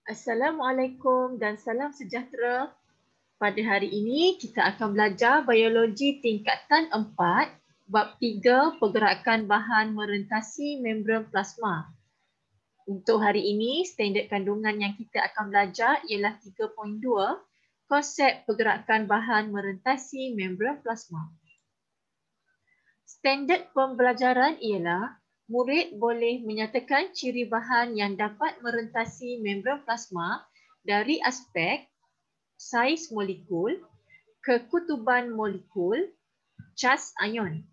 Assalamualaikum dan salam sejahtera. Pada hari ini kita akan belajar biologi tingkatan 4, bab 3 pergerakan bahan merentasi membran plasma. Untuk hari ini, standard kandungan yang kita akan belajar ialah 3.2, konsep pergerakan bahan merentasi membran plasma. Standard pembelajaran ialah murid boleh menyatakan ciri bahan yang dapat merentasi membran plasma dari aspek saiz molekul, kekutuban molekul, cas ion.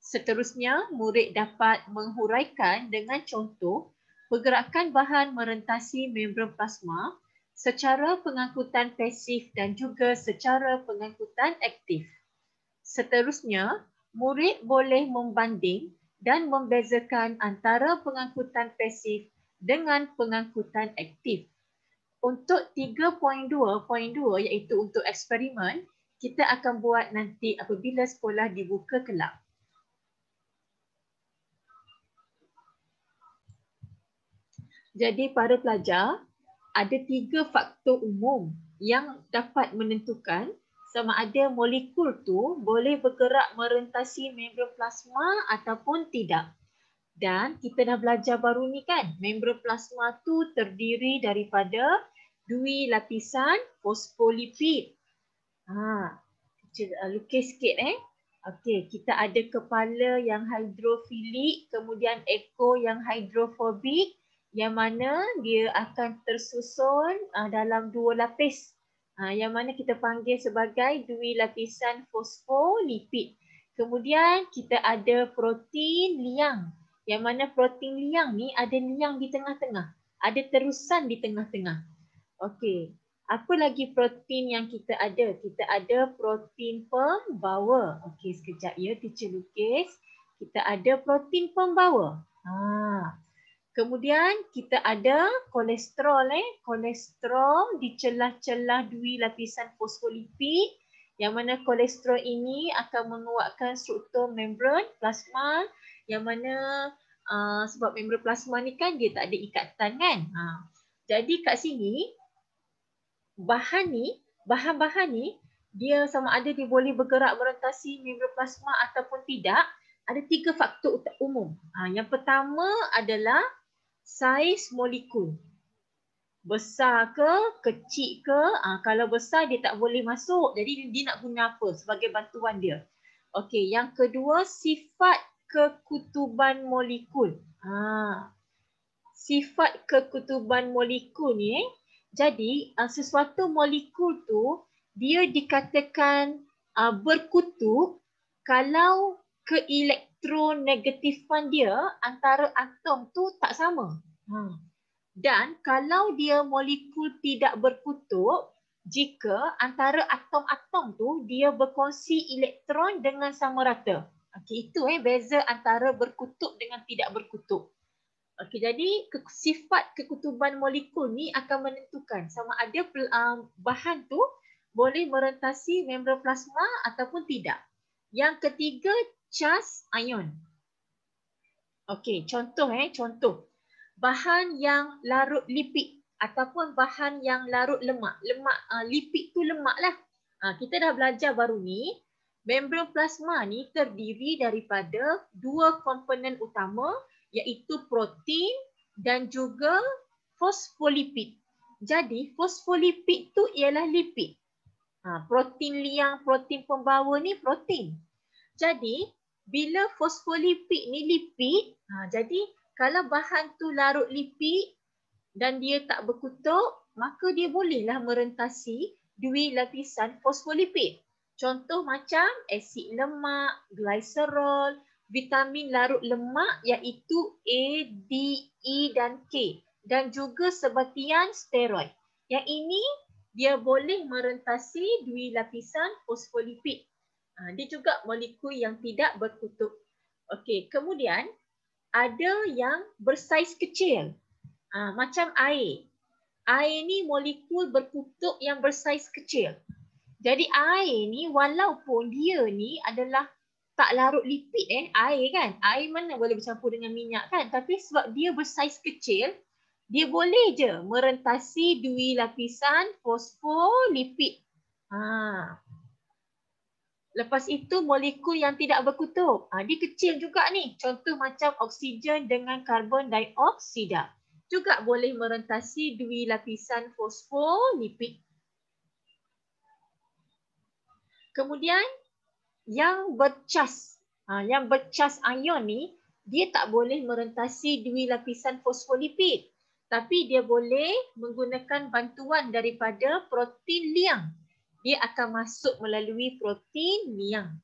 Seterusnya, murid dapat menghuraikan dengan contoh pergerakan bahan merentasi membran plasma secara pengangkutan pasif dan juga secara pengangkutan aktif. Seterusnya, murid boleh membanding dan membezakan antara pengangkutan pasif dengan pengangkutan aktif. Untuk 3.2.2 iaitu untuk eksperimen, kita akan buat nanti apabila sekolah dibuka kelab. Jadi para pelajar, ada 3 faktor umum yang dapat menentukan sama ada molekul tu boleh bergerak merentasi membran plasma ataupun tidak. Dan kita dah belajar baru ni kan, membran plasma tu terdiri daripada 2 lapisan fosfolipid. Lukis sikit Okey, kita ada kepala yang hidrofilik, kemudian ekor yang hidrofobik, yang mana dia akan tersusun dalam 2 lapis. Yang mana kita panggil sebagai 2 lapisan fosfolipid. Kemudian kita ada protein liang. Yang mana protein liang ni ada liang di tengah-tengah. Ada terusan di tengah-tengah. Okey. Apa lagi protein yang kita ada? Kita ada protein pembawa. Okey, sekejap ya, teacher lukis. Kita ada protein pembawa. Kemudian kita ada kolesterol. Kolesterol di celah-celah 2 lapisan fosfolipid. Yang mana kolesterol ini akan menguatkan struktur membran plasma. Yang mana sebab membran plasma ni kan dia tak ada ikatan kan. Jadi kat sini, bahan-bahan ni dia sama ada dia boleh bergerak merentasi membran plasma ataupun tidak. Ada 3 faktor umum. Yang pertama adalah saiz molekul. Besar ke, kecil ke, kalau besar dia tak boleh masuk. Jadi dia nak guna apa sebagai bantuan dia. Okey, yang kedua sifat kekutuban molekul. Sifat kekutuban molekul ni jadi sesuatu molekul tu dia dikatakan berkutub kalau keelektronegatifan dia antara atom tu tak sama. Dan kalau dia molekul tidak berkutub, jika antara atom-atom tu dia berkongsi elektron dengan sama rata. Okey, itu beza antara berkutub dengan tidak berkutub. Okey, jadi sifat kekutuban molekul ni akan menentukan sama ada bahan tu boleh merentasi membran plasma ataupun tidak. Yang ketiga, cas ion. Okey, contoh. Bahan yang larut lipid ataupun bahan yang larut lemak. Lipid tu lemak lah. Kita dah belajar baru ni, membran plasma ni terdiri daripada 2 komponen utama iaitu protein dan juga fosfolipid. Jadi fosfolipid tu ialah lipid. Protein liang, protein pembawa ni protein. Jadi bila fosfolipid ni lipid, jadi kalau bahan tu larut lipid dan dia tak berkutub, maka dia bolehlah merentasi 2 lapisan fosfolipid. Contoh macam asid lemak, gliserol, vitamin larut lemak iaitu A, D, E dan K dan juga sebatian steroid. Yang ini dia boleh merentasi 2 lapisan fosfolipid. Dia juga molekul yang tidak berkutub. Okey, kemudian ada yang bersaiz kecil. Macam air. Air ni molekul berkutub yang bersaiz kecil. Jadi air ni walaupun dia ni adalah tak larut lipid air kan. Air mana boleh bercampur dengan minyak kan. Tapi sebab dia bersaiz kecil, dia boleh je merentasi dui lapisan fosfolipid. Lepas itu molekul yang tidak berkutub. Dia kecil juga ni. Contoh macam oksigen dengan karbon dioksida. Juga boleh merentasi dui lapisan fosfolipid. Kemudian yang bercas. Yang bercas ion ni, dia tak boleh merentasi dui lapisan fosfolipid. Tapi dia boleh menggunakan bantuan daripada protein liang. Dia akan masuk melalui protein liang.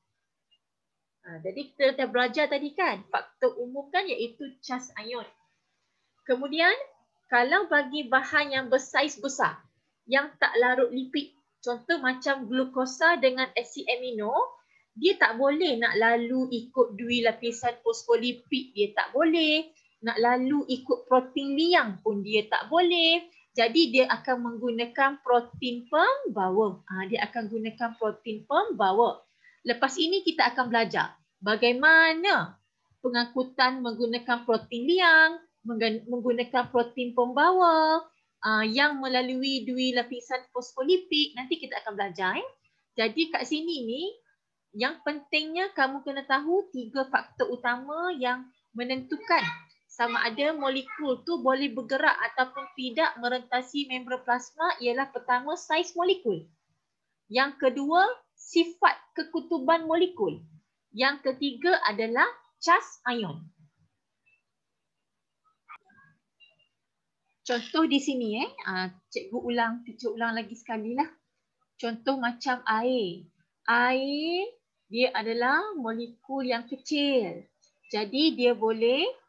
Jadi kita dah belajar tadi kan, faktor umum kan iaitu cas ion. Kemudian, kalau bagi bahan yang bersaiz besar, yang tak larut lipid, contoh macam glukosa dengan asid amino, dia tak boleh nak lalu ikut dui lapisan fosfolipid, dia tak boleh. Nak lalu ikut protein liang pun dia tak boleh. Jadi dia akan menggunakan protein pembawa. Dia akan gunakan protein pembawa. Lepas ini kita akan belajar bagaimana pengangkutan menggunakan protein liang, menggunakan protein pembawa yang melalui dui lapisan fosfolipid. Nanti kita akan belajar. Jadi kat sini ni, yang pentingnya kamu kena tahu 3 faktor utama yang menentukan sama ada molekul tu boleh bergerak ataupun tidak merentasi membran plasma ialah pertama saiz molekul. Yang kedua, sifat kekutuban molekul. Yang ketiga adalah cas ion. Contoh di sini cikgu ulang lagi sekali lah. Contoh macam air. Air dia adalah molekul yang kecil. Jadi dia boleh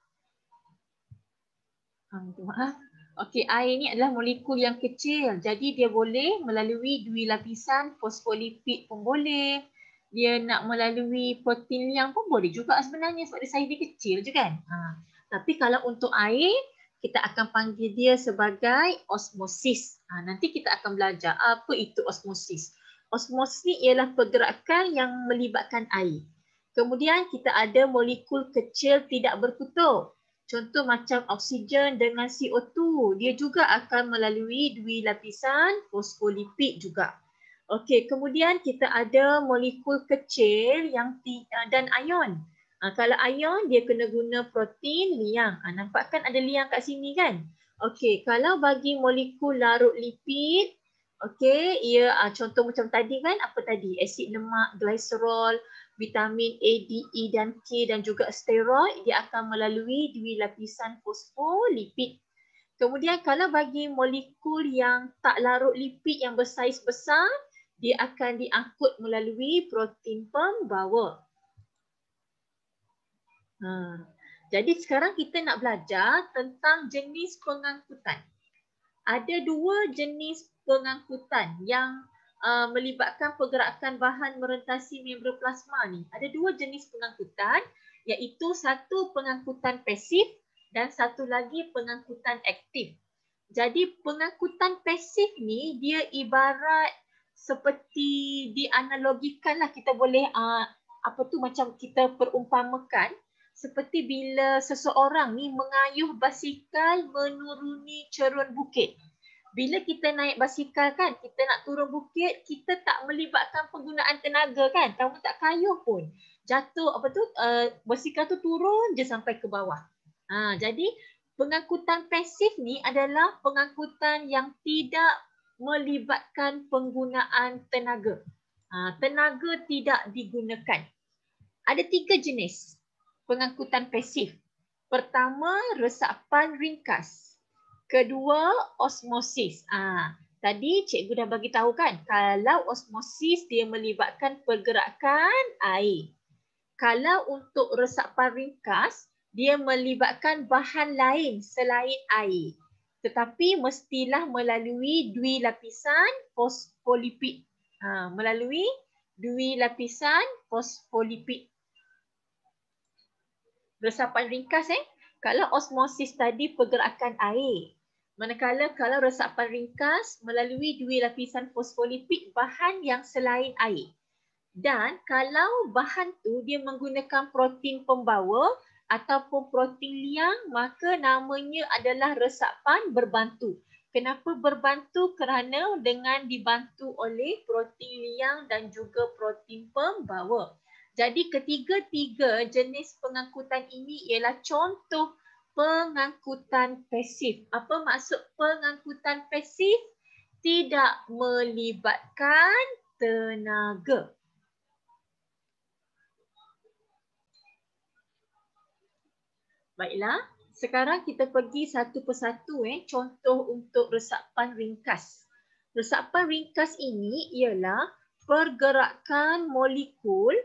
Okey, air ni adalah molekul yang kecil. Jadi dia boleh melalui dui lapisan fosfolipid pun boleh. Dia nak melalui protein liang pun boleh juga sebenarnya sebab dia saiz dia kecil je kan. Tapi kalau untuk air, kita akan panggil dia sebagai osmosis. Nanti kita akan belajar apa itu osmosis. Osmosis ialah pergerakan yang melibatkan air. Kemudian kita ada molekul kecil tidak berkutub. Contoh macam oksigen dengan CO2, dia juga akan melalui dui lapisan fosfolipid juga. Okey, kemudian kita ada molekul kecil yang dan ion. Kalau ion dia kena guna protein liang. Nampak kan ada liang kat sini kan? Okey, kalau bagi molekul larut lipid, okey, ia contoh macam tadi kan, apa tadi? Asid lemak, gliserol, vitamin A, D, E dan K dan juga steroid, dia akan melalui dui lapisan fosfolipid. Kemudian kalau bagi molekul yang tak larut lipid yang bersaiz besar, dia akan diangkut melalui protein pembawa. Jadi sekarang kita nak belajar tentang jenis pengangkutan. Ada 2 jenis pengangkutan yang melibatkan pergerakan bahan merentasi membran plasma ni. Ada 2 jenis pengangkutan, iaitu satu pengangkutan pasif dan satu lagi pengangkutan aktif. Jadi pengangkutan pasif ni dia ibarat seperti dianalogikan lah, kita boleh macam kita perumpamakan seperti bila seseorang ni mengayuh basikal menuruni cerun bukit. Bila kita naik basikal kan, kita nak turun bukit, kita tak melibatkan penggunaan tenaga kan. Kamu tak kayuh pun. Jatuh basikal tu turun je sampai ke bawah. Jadi pengangkutan pasif ni adalah pengangkutan yang tidak melibatkan penggunaan tenaga. Tenaga tidak digunakan. Ada 3 jenis pengangkutan pasif. Pertama, resapan ringkas. Kedua, osmosis. Tadi cikgu dah bagi tahu kan, kalau osmosis dia melibatkan pergerakan air. Kalau untuk resapan ringkas, dia melibatkan bahan lain selain air. Tetapi mestilah melalui dui lapisan fosfolipid. Melalui dui lapisan fosfolipid. Resapan ringkas kalau osmosis tadi pergerakan air. Manakala kalau resapan ringkas melalui dui lapisan fosfolipid bahan yang selain air. Dan kalau bahan tu dia menggunakan protein pembawa ataupun protein liang, maka namanya adalah resapan berbantu. Kenapa berbantu? Kerana dengan dibantu oleh protein liang dan juga protein pembawa. Jadi ketiga-tiga jenis pengangkutan ini ialah contoh pengangkutan pasif. Apa maksud pengangkutan pasif? Tidak melibatkan tenaga. Baiklah, sekarang kita pergi satu persatu contoh untuk resapan ringkas. Resapan ringkas ini ialah pergerakan molekul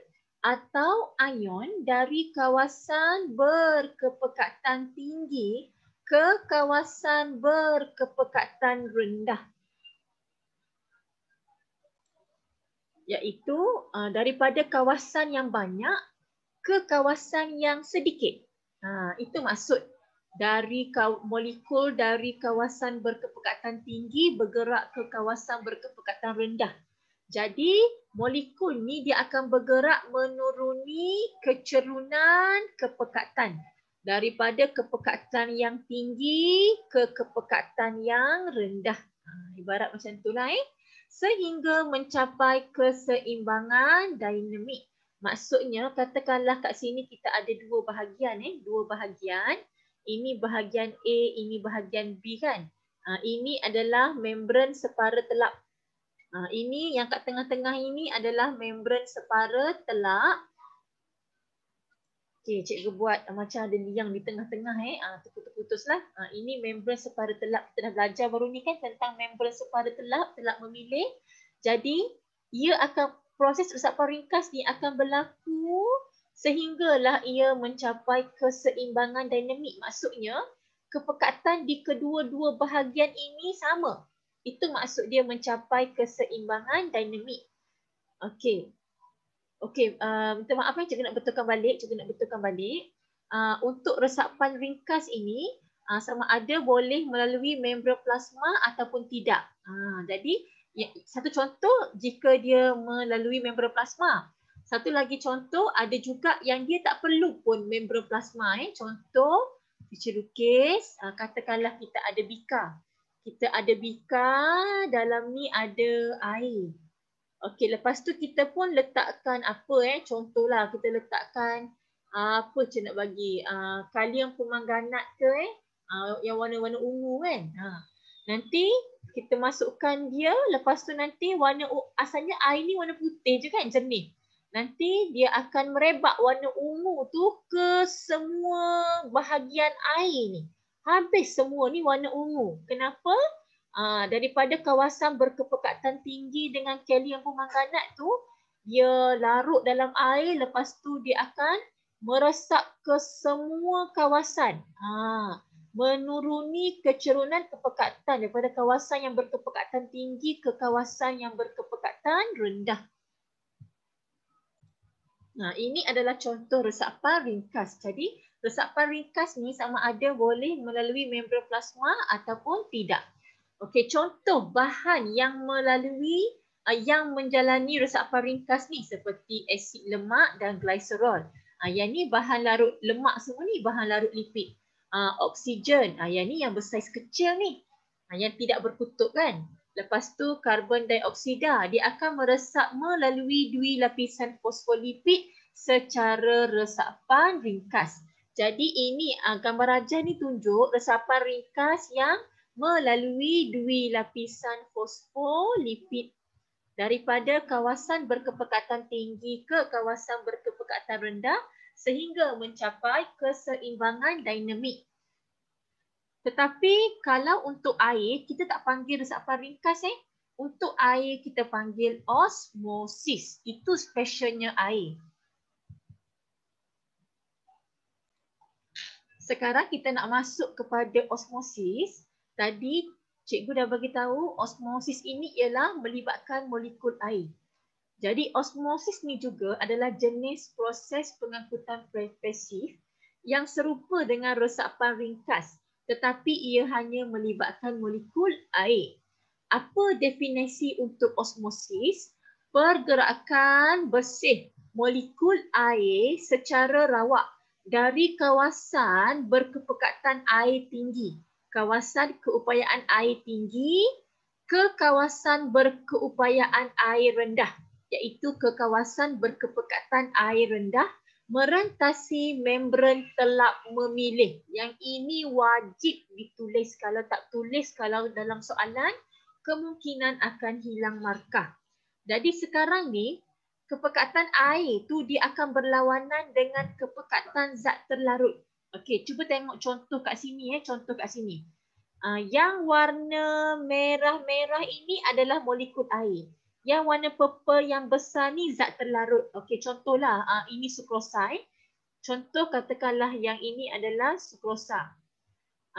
atau ion dari kawasan berkepekatan tinggi ke kawasan berkepekatan rendah. Iaitu daripada kawasan yang banyak ke kawasan yang sedikit. Itu maksud dari molekul dari kawasan berkepekatan tinggi bergerak ke kawasan berkepekatan rendah. Jadi molekul ni dia akan bergerak menuruni kecerunan kepekatan daripada kepekatan yang tinggi ke kepekatan yang rendah. Ibarat macam itulah sehingga mencapai keseimbangan dinamik. Maksudnya katakanlah kat sini kita ada dua bahagian dua bahagian. Ini bahagian A, ini bahagian B kan. Ini adalah membran separa telap. Ini yang kat tengah-tengah ini adalah membran separa telap. Okey, cikgu buat macam ada liang di tengah-tengah terputus-putuslah. Ini membran separa telap. Kita dah belajar baru ni kan tentang membran separa telap, telap memilih. Jadi ia akan proses resapan ringkas ni akan berlaku sehinggalah ia mencapai keseimbangan dinamik. Maksudnya kepekatan di kedua-dua bahagian ini sama. Itu maksud dia mencapai keseimbangan dinamik. Okey. Okey, minta maaf cikgu nak betulkan balik. Untuk resapan ringkas ini sama ada boleh melalui membran plasma ataupun tidak. Jadi satu contoh jika dia melalui membran plasma. Satu lagi contoh ada juga yang dia tak perlu pun membran plasma. Contoh teacher lukis, katakanlah kita ada bika. Kita ada bika, dalam ni ada air. Okey, lepas tu kita pun letakkan apa contohlah kita letakkan apa je nak bagi kalium permanganat ke yang warna-warna ungu kan. Nanti kita masukkan dia, lepas tu nanti warna asalnya air ni warna putih je kan, jernih. Nanti dia akan merebak warna ungu tu ke semua bahagian air ni. Habis semua ni warna ungu. Kenapa? Daripada kawasan berkepekatan tinggi dengan kalium permanganat tu, dia larut dalam air, lepas tu dia akan meresap ke semua kawasan. Menuruni kecerunan kepekatan daripada kawasan yang berkepekatan tinggi ke kawasan yang berkepekatan rendah. Ini adalah contoh resapan ringkas. Jadi resapan ringkas ni sama ada boleh melalui membran plasma ataupun tidak. Okey, contoh bahan yang menjalani resapan ringkas ni seperti asid lemak dan gliserol. Yang ni bahan larut lemak semua ni, bahan larut lipid. Oksigen, yang ni yang bersaiz kecil ni. Yang tidak berkutub kan. Lepas tu karbon dioksida, dia akan meresap melalui dui lapisan fosfolipid secara resapan ringkas. Jadi ini gambar rajah ni tunjuk resapan ringkas yang melalui dui lapisan fosfolipid daripada kawasan berkepekatan tinggi ke kawasan berkepekatan rendah sehingga mencapai keseimbangan dinamik. Tetapi kalau untuk air, kita tak panggil resapan ringkas Untuk air kita panggil osmosis. Itu specialnya air. Sekarang kita nak masuk kepada osmosis. Tadi cikgu dah bagi tahu osmosis ini ialah melibatkan molekul air. Jadi osmosis ni juga adalah jenis proses pengangkutan pasif yang serupa dengan resapan ringkas, tetapi ia hanya melibatkan molekul air. Apa definisi untuk osmosis? Pergerakan bersih molekul air secara rawak dari kawasan berkepekatan air tinggi, kawasan keupayaan air tinggi ke kawasan berkeupayaan air rendah, iaitu ke kawasan berkepekatan air rendah merentasi membran telap memilih. Yang ini wajib ditulis, kalau tak tulis, kalau dalam soalan kemungkinan akan hilang markah. Jadi sekarang ni kepekatan air tu dia akan berlawanan dengan kepekatan zat terlarut. Okey, cuba tengok contoh kat sini contoh kat sini. Yang warna merah-merah ini adalah molekul air. Yang warna purple yang besar ni zat terlarut. Okey, contohlah ini sukrosa. Contoh katakanlah yang ini adalah sukrosa.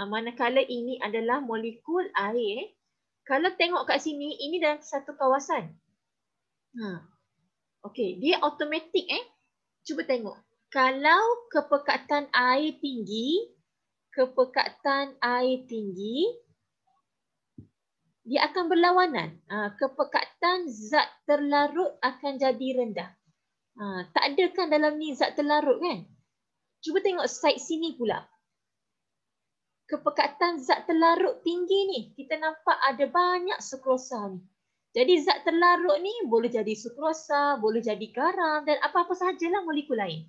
Manakala ini adalah molekul air. Kalau tengok kat sini, ini dalam satu kawasan. Okey, dia automatik Cuba tengok. Kalau kepekatan air tinggi, dia akan berlawanan. Kepekatan zat terlarut akan jadi rendah. Tak ada kan dalam ni zat terlarut kan? Cuba tengok side sini pula. Kepekatan zat terlarut tinggi ni, kita nampak ada banyak sukrosa ni. Jadi zat terlarut ni boleh jadi sukrosa, boleh jadi garam dan apa-apa sahajalah molekul lain.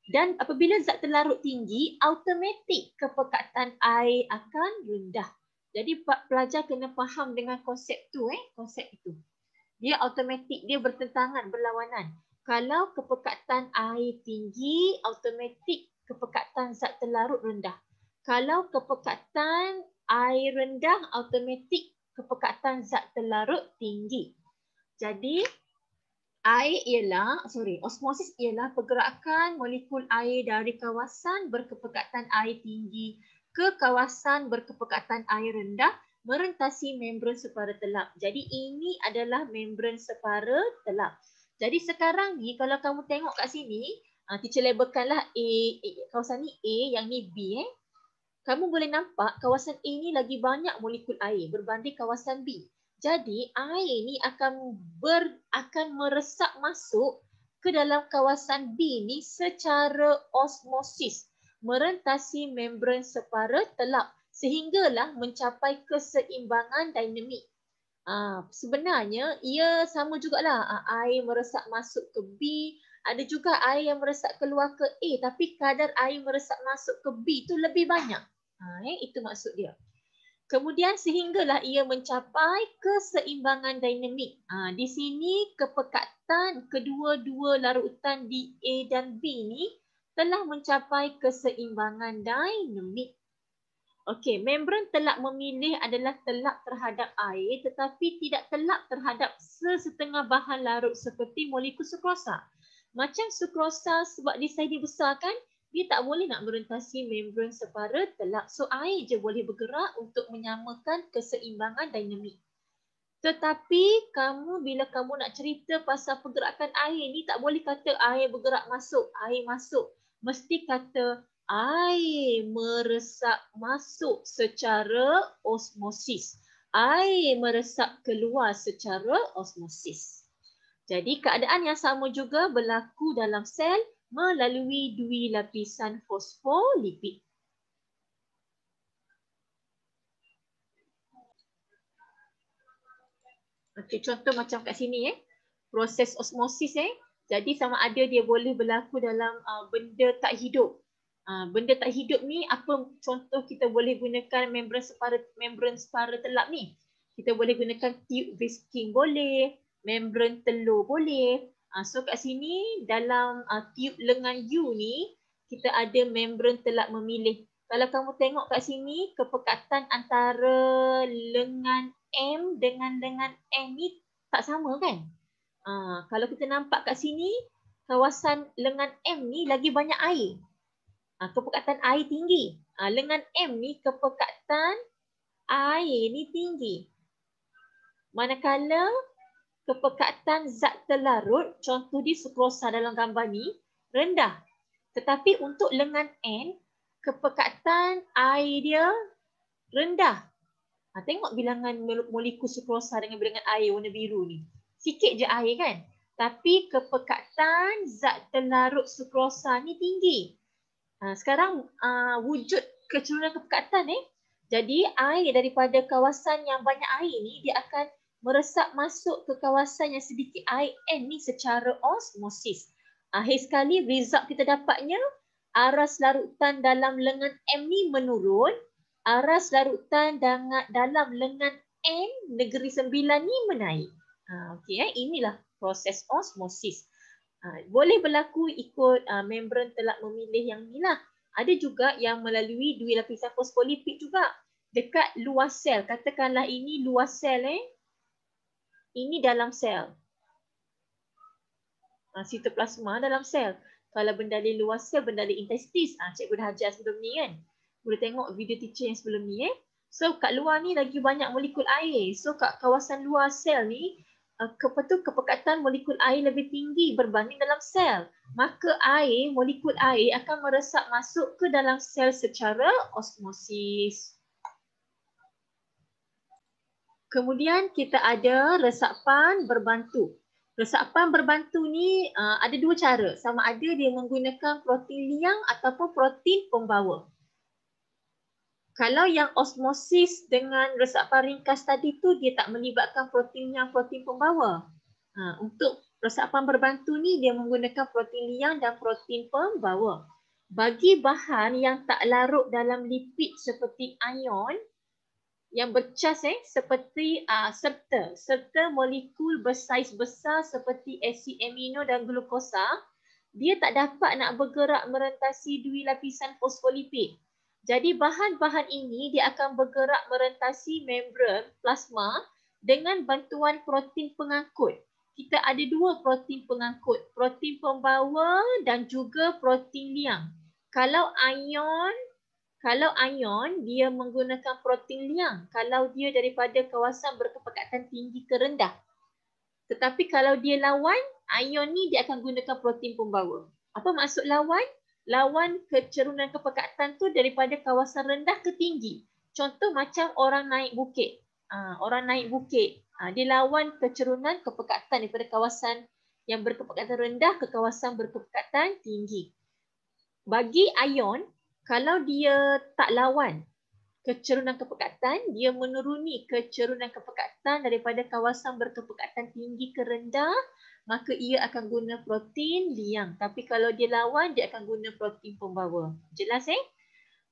Dan apabila zat terlarut tinggi, automatik kepekatan air akan rendah. Jadi pelajar kena faham dengan konsep tu konsep itu. Dia automatik, dia bertentangan, berlawanan. Kalau kepekatan air tinggi, automatik kepekatan zat terlarut rendah. Kalau kepekatan air rendah, automatik kepekatan zat terlarut tinggi. Jadi osmosis ialah pergerakan molekul air dari kawasan berkepekatan air tinggi ke kawasan berkepekatan air rendah merentasi membran separa telap. Jadi ini adalah membran separa telap. Jadi sekarang ni kalau kamu tengok kat sini, teacher labelkanlah A, kawasan ni A, yang ni B. Kamu boleh nampak kawasan A ni lagi banyak molekul air berbanding kawasan B. Jadi air ni akan meresap masuk ke dalam kawasan B ni secara osmosis, merentasi membran separa telap sehinggalah mencapai keseimbangan dinamik. Sebenarnya ia sama jugalah, air meresap masuk ke B, ada juga air yang meresap keluar ke A, tapi kadar air meresap masuk ke B tu lebih banyak. Itu maksud dia. Kemudian sehinggalah ia mencapai keseimbangan dinamik. Di sini kepekatan kedua-dua larutan di A dan B ni telah mencapai keseimbangan dinamik. Okey, membran telap memilih adalah telap terhadap air tetapi tidak telap terhadap sesetengah bahan larut seperti molekul sukrosa. Macam sukrosa sebab dia saiz dibesarkan, dia tak boleh nak merentasi membran separa telap. So air je boleh bergerak untuk menyamakan keseimbangan dinamik. Tetapi bila kamu nak cerita pasal pergerakan air ni, tak boleh kata air bergerak masuk, air masuk. Mesti kata air meresap masuk secara osmosis. Air meresap keluar secara osmosis. Jadi keadaan yang sama juga berlaku dalam sel melalui dui lapisan fosfolipid. Okey, contoh macam kat sini proses osmosis Jadi sama ada dia boleh berlaku dalam benda tak hidup. Benda tak hidup ni apa contoh kita boleh gunakan membran separa telap ni. Kita boleh gunakan tube whisking boleh, membran telur boleh. So kat sini dalam tube lengan U ni kita ada membran telap memilih. Kalau kamu tengok kat sini kepekatan antara lengan M dengan lengan N ni tak sama kan? Kalau kita nampak kat sini kawasan lengan M ni lagi banyak air. Kepekatan air tinggi. Lengan M ni kepekatan air ni tinggi. Manakala kepekatan zat terlarut, contoh di sukrosa dalam gambar ni, rendah. Tetapi untuk lengan N, kepekatan air dia rendah. Tengok bilangan molekul sukrosa dengan bilangan air warna biru ni. Sikit je air kan? tapi kepekatan zat terlarut sukrosa ni tinggi. Sekarang wujud kecerunan kepekatan Jadi air daripada kawasan yang banyak air ni dia akan meresap masuk ke kawasan yang sedikit air N ni secara osmosis. Akhir sekali result kita dapatnya aras larutan dalam lengan M ni menurun, aras larutan dalam lengan N negeri 9 ni menaik. Okey, inilah proses osmosis. Boleh berlaku ikut membran telak memilih yang ni lah. Ada juga yang melalui dua lapisan fosfolipid juga dekat luar sel. Katakanlah ini luar sel ini dalam sel. Sitoplasma dalam sel. Kalau benda di luar sel, benda di intestis. Cikgu dah ajar sebelum ni kan. Boleh tengok video teacher yang sebelum ni So kat luar ni lagi banyak molekul air. So kat kawasan luar sel ni kepekatan molekul air lebih tinggi berbanding dalam sel. Maka molekul air akan meresap masuk ke dalam sel secara osmosis. Kemudian kita ada resapan berbantu. Resapan berbantu ni ada dua cara. Sama ada dia menggunakan protein liang ataupun protein pembawa. Kalau yang osmosis dengan resapan ringkas tadi tu dia tak melibatkan protein liang, protein pembawa. Untuk resapan berbantu ni dia menggunakan protein liang dan protein pembawa. Bagi bahan yang tak larut dalam lipid seperti ion yang bercas seperti serta molekul bersaiz besar seperti asid amino dan glukosa, dia tak dapat nak bergerak merentasi dua lapisan fosfolipid. Jadi bahan-bahan ini dia akan bergerak merentasi membran plasma dengan bantuan protein pengangkut. Kita ada dua protein pengangkut, protein pembawa dan juga protein liang. Kalau ion dia menggunakan protein liang kalau dia daripada kawasan berkepekatan tinggi ke rendah. Tetapi kalau dia lawan, ion ni dia akan gunakan protein pembawa. Apa maksud lawan? Lawan kecerunan kepekatan tu daripada kawasan rendah ke tinggi. Contoh macam orang naik bukit. Dia lawan kecerunan kepekatan daripada kawasan yang berkepekatan rendah ke kawasan berkepekatan tinggi. Bagi ion, kalau dia tak lawan kecerunan kepekatan, dia menuruni kecerunan kepekatan daripada kawasan berkepekatan tinggi ke rendah, maka ia akan guna protein liang. Tapi kalau dia lawan, dia akan guna protein pembawa. Jelas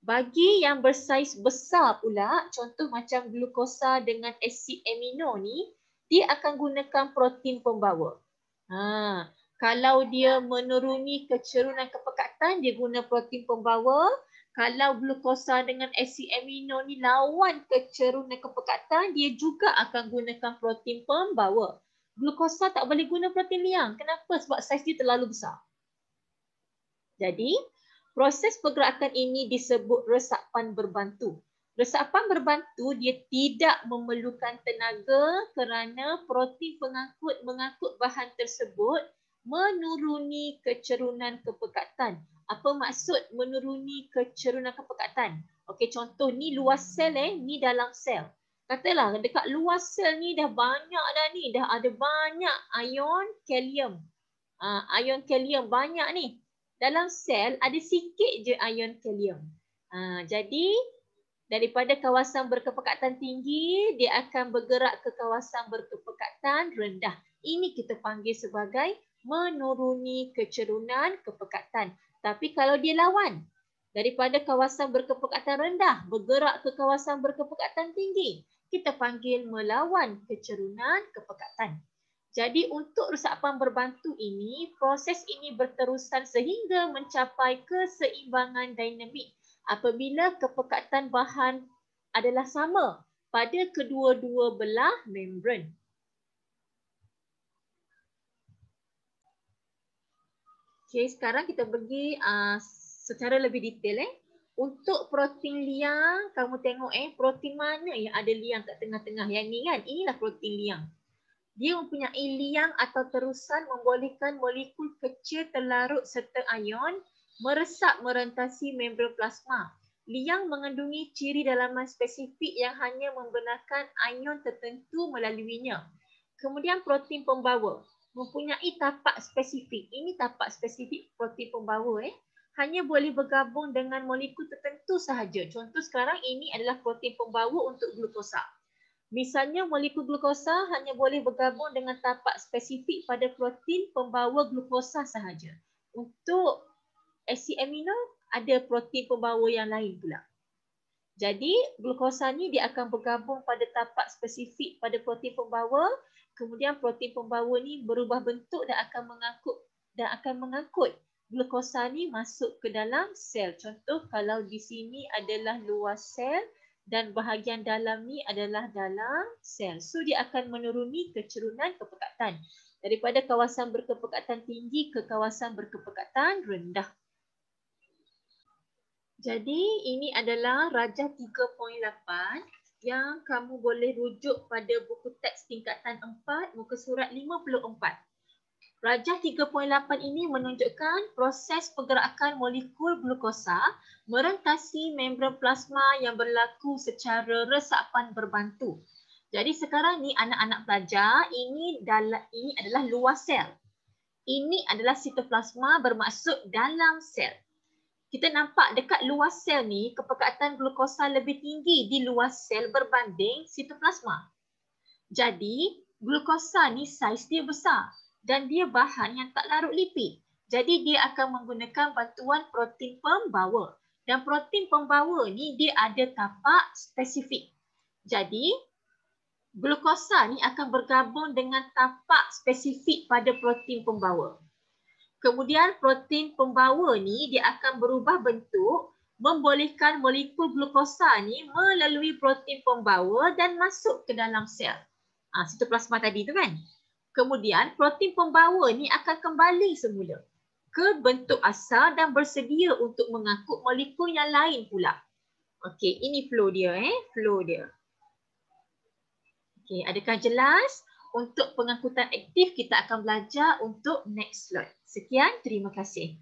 Bagi yang bersaiz besar pula, contoh macam glukosa dengan asid amino ni, dia akan gunakan protein pembawa. Kalau dia menuruni kecerunan kepekatan, dia guna protein pembawa. Kalau glukosa dengan asid amino ni lawan kecerunan kepekatan, dia juga akan gunakan protein pembawa. Glukosa tak boleh guna protein liang. Kenapa? Sebab saiz dia terlalu besar. Jadi, proses pergerakan ini disebut resapan berbantu. Resapan berbantu dia tidak memerlukan tenaga kerana protein pengangkut mengangkut bahan tersebut menuruni kecerunan kepekatan. Apa maksud menuruni kecerunan kepekatan? Okey, contoh ni luar sel ni dalam sel. Katalah dekat luar sel ni dah banyak dah ni, dah ada banyak ion kalium. Ion kalium banyak ni. Dalam sel ada sikit je ion kalium. Jadi daripada kawasan berkepekatan tinggi, dia akan bergerak ke kawasan berkepekatan rendah. Ini kita panggil sebagai menuruni kecerunan kepekatan. Tapi kalau dia lawan, daripada kawasan berkepekatan rendah, bergerak ke kawasan berkepekatan tinggi, kita panggil melawan kecerunan kepekatan. Jadi untuk resapan berbantu ini, proses ini berterusan sehingga mencapai keseimbangan dinamik apabila kepekatan bahan adalah sama pada kedua-dua belah membran. Okey, sekarang kita pergi secara lebih detail. Untuk protein liang, kamu tengok protein mana yang ada liang kat tengah-tengah. Yang ni kan, inilah protein liang. Dia mempunyai liang atau terusan membolehkan molekul kecil terlarut serta ion meresap merentasi membran plasma. Liang mengandungi ciri dalaman spesifik yang hanya membenarkan ion tertentu melaluinya. Kemudian protein pembawa. mempunyai tapak spesifik. Ini tapak spesifik protein pembawa. Hanya boleh bergabung dengan molekul tertentu sahaja. Contoh sekarang ini adalah protein pembawa untuk glukosa. Misalnya molekul glukosa hanya boleh bergabung dengan tapak spesifik pada protein pembawa glukosa sahaja. Untuk asid amino ada protein pembawa yang lain pula. Jadi glukosa ni dia akan bergabung pada tapak spesifik pada protein pembawa, kemudian protein pembawa ni berubah bentuk dan akan mengangkut glukosa ni masuk ke dalam sel. Contoh kalau di sini adalah luar sel dan bahagian dalam ni adalah dalam sel. So dia akan menuruni kecerunan kepekatan daripada kawasan berkepekatan tinggi ke kawasan berkepekatan rendah. Jadi ini adalah Rajah 3.8 yang kamu boleh rujuk pada buku teks tingkatan 4 muka surat 54. Rajah 3.8 ini menunjukkan proses pergerakan molekul glukosa merentasi membran plasma yang berlaku secara resapan berbantu. Jadi sekarang ni anak-anak pelajar, ini adalah luar sel. Ini adalah sitoplasma bermaksud dalam sel. Kita nampak dekat luar sel ni kepekatan glukosa lebih tinggi di luar sel berbanding sitoplasma. Jadi glukosa ni saiz dia besar dan dia bahan yang tak larut lipid. Jadi dia akan menggunakan bantuan protein pembawa. Dan protein pembawa ni dia ada tapak spesifik. Jadi glukosa ni akan bergabung dengan tapak spesifik pada protein pembawa. Kemudian protein pembawa ni dia akan berubah bentuk membolehkan molekul glukosa ni melalui protein pembawa dan masuk ke dalam sel. Sitoplasma tadi tu kan. Kemudian protein pembawa ni akan kembali semula ke bentuk asal dan bersedia untuk mengangkut molekul yang lain pula. Okey, ini flow dia flow dia. Okey, adakah jelas? Untuk pengangkutan aktif kita akan belajar untuk next slide. Sekian, terima kasih.